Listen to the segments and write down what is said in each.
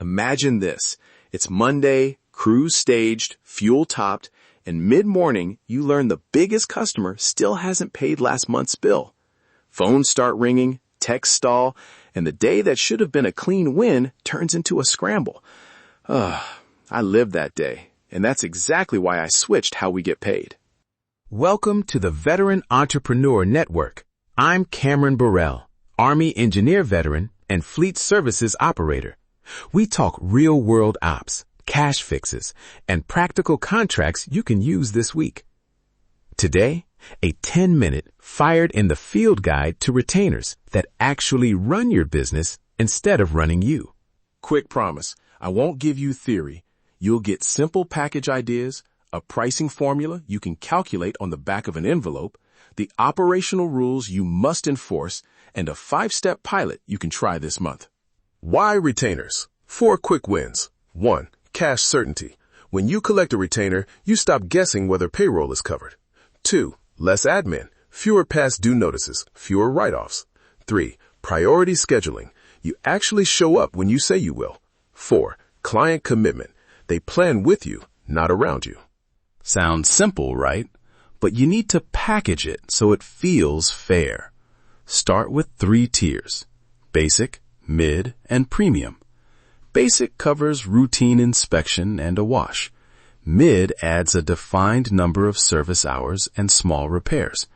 Imagine this. It's Monday, cruise staged, fuel topped, and mid-morning you learn the biggest customer still hasn't paid last month's bill. Phones start ringing, texts stall, and the day that should have been a clean win turns into a scramble. I lived that day, and that's exactly why I switched how we get paid. Welcome to the Veteran Entrepreneur Network. I'm Cameron Burrell, Army engineer veteran and fleet services operator. We talk real-world ops, cash fixes, and practical contracts you can use this week. Today, a 10-minute fired-in-the-field guide to retainers that actually run your business instead of running you. Quick promise, I won't give you theory. You'll get simple package ideas, a pricing formula you can calculate on the back of an envelope, the operational rules you must enforce, and a 5-step pilot you can try this month. Why retainers? 4 quick wins. 1. Cash certainty. When you collect a retainer, you stop guessing whether payroll is covered. 2. Less admin. Fewer past due notices. Fewer write-offs. 3. Priority scheduling. You actually show up when you say you will. 4. Client commitment. They plan with you, not around you. Sounds simple, right? But you need to package it so it feels fair. Start with 3 tiers: basic, mid, and premium. Basic covers routine inspection and a wash. Mid adds a defined number of service hours and small repairs.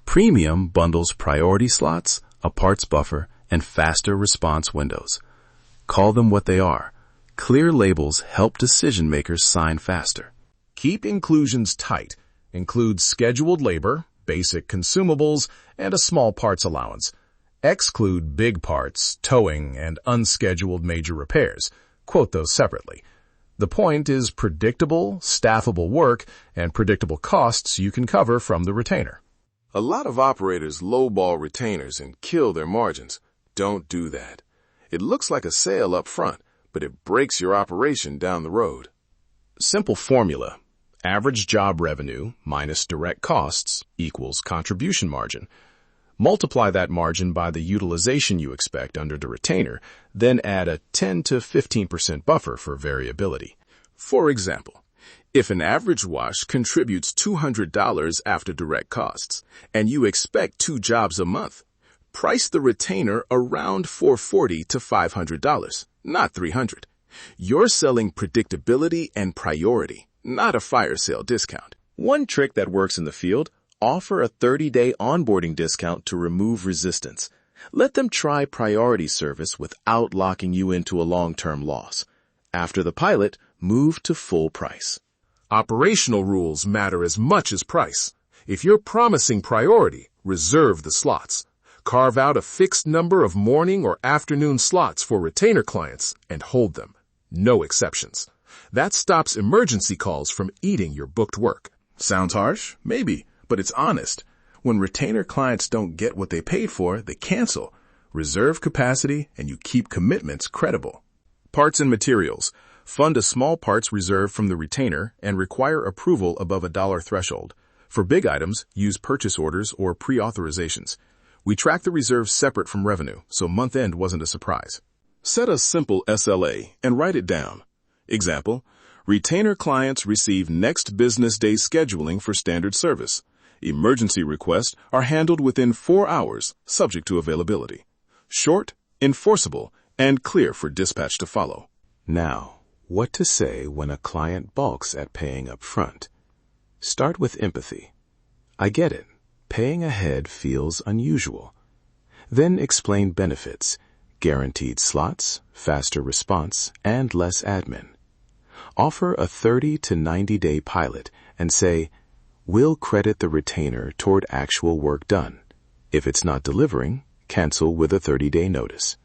Premium bundles priority slots, a parts buffer, and faster response windows. Call them what they are. Clear labels help decision makers sign faster. Keep inclusions tight. Include scheduled labor, basic consumables, and a small parts allowance. Exclude big parts, towing, and unscheduled major repairs. Quote those separately. The point is predictable, staffable work and predictable costs you can cover from the retainer. A lot of operators lowball retainers and kill their margins. Don't do that. It looks like a sale up front, but it breaks your operation down the road. Simple formula. Average job revenue minus direct costs equals contribution margin. Multiply that margin by the utilization you expect under the retainer, then add a 10 to 15% buffer for variability. For example, if an average wash contributes $200 after direct costs, and you expect 2 jobs a month, price the retainer around $440 to $500, not $300. You're selling predictability and priority, not a fire sale discount. One trick that works in the field: offer a 30-day onboarding discount to remove resistance. Let them try priority service without locking you into a long-term loss. After the pilot, move to full price. Operational rules matter as much as price. If you're promising priority, reserve the slots. Carve out a fixed number of morning or afternoon slots for retainer clients and hold them. No exceptions. That stops emergency calls from eating your booked work. Sounds harsh? Maybe, but it's honest. When retainer clients don't get what they paid for, they cancel. Reserve capacity and you keep commitments credible. Parts and materials. Fund a small parts reserve from the retainer and require approval above a dollar threshold. For big items, use purchase orders or pre-authorizations. We track the reserve separate from revenue, so month-end wasn't a surprise. Set a simple SLA and write it down. Example, retainer clients receive next business day scheduling for standard service. Emergency requests are handled within 4 hours, subject to availability. Short, enforceable, and clear for dispatch to follow. Now, what to say when a client balks at paying up front? Start with empathy. I get it. Paying ahead feels unusual. Then explain benefits: guaranteed slots, faster response, and less admin. Offer a 30 to 90-day pilot and say, we'll credit the retainer toward actual work done. If it's not delivering, cancel with a 30-day notice.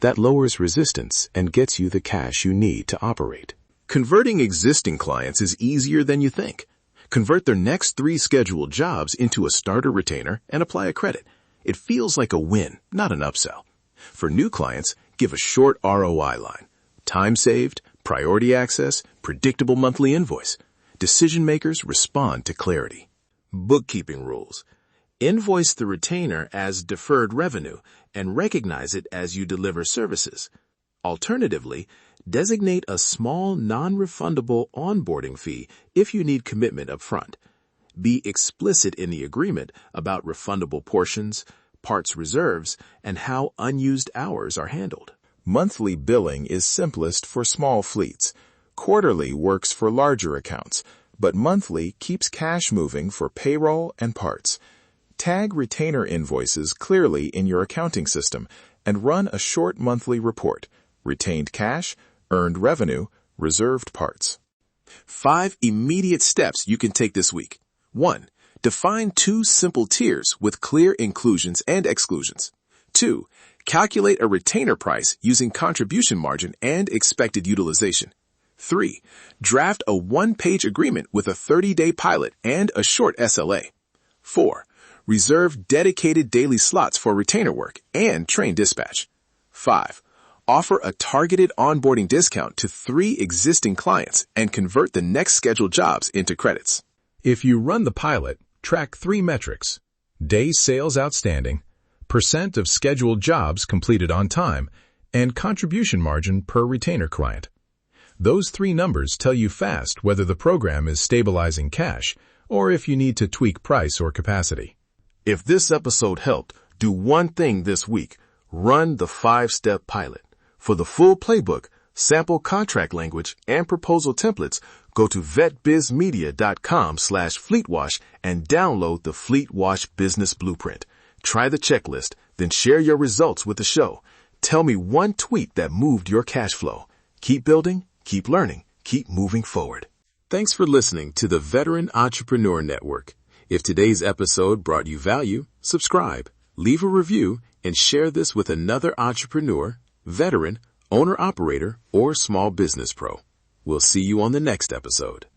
That lowers resistance and gets you the cash you need to operate. Converting existing clients is easier than you think. Convert their next 3 scheduled jobs into a starter retainer and apply a credit. It feels like a win, not an upsell. For new clients, give a short ROI line. Time saved, priority access, predictable monthly invoice. Decision makers respond to clarity. Bookkeeping rules. Invoice the retainer as deferred revenue and recognize it as you deliver services. Alternatively, Designate a small, non-refundable onboarding fee if you need commitment up front. Be explicit in the agreement about refundable portions, parts reserves, and how unused hours are handled. Monthly billing is simplest for small fleets. Quarterly works for larger accounts, but monthly keeps cash moving for payroll and parts. Tag retainer invoices clearly in your accounting system and run a short monthly report: retained cash, earned revenue, reserved parts. 5 immediate steps you can take this week. 1. Define 2 simple tiers with clear inclusions and exclusions. 2. Calculate a retainer price using contribution margin and expected utilization. 3. Draft a 1-page agreement with a 30-day pilot and a short SLA. 4. Reserve dedicated daily slots for retainer work and train dispatch. 5. Offer a targeted onboarding discount to 3 existing clients and convert the next scheduled jobs into credits. If you run the pilot, track 3 metrics: days sales outstanding, % of scheduled jobs completed on time, and contribution margin per retainer client. Those 3 numbers tell you fast whether the program is stabilizing cash or if you need to tweak price or capacity. If this episode helped, do one thing this week: run the 5-step pilot. For the full playbook, sample contract language, and proposal templates, go to vetbizmedia.com/fleetwash and download the FleetWash Business Blueprint. Try the checklist, then share your results with the show. Tell me one tweet that moved your cash flow. Keep building, keep learning, keep moving forward. Thanks for listening to the Veteran Entrepreneur Network. If today's episode brought you value, subscribe, leave a review, and share this with another entrepreneur, veteran, owner-operator, or small business pro. We'll see you on the next episode.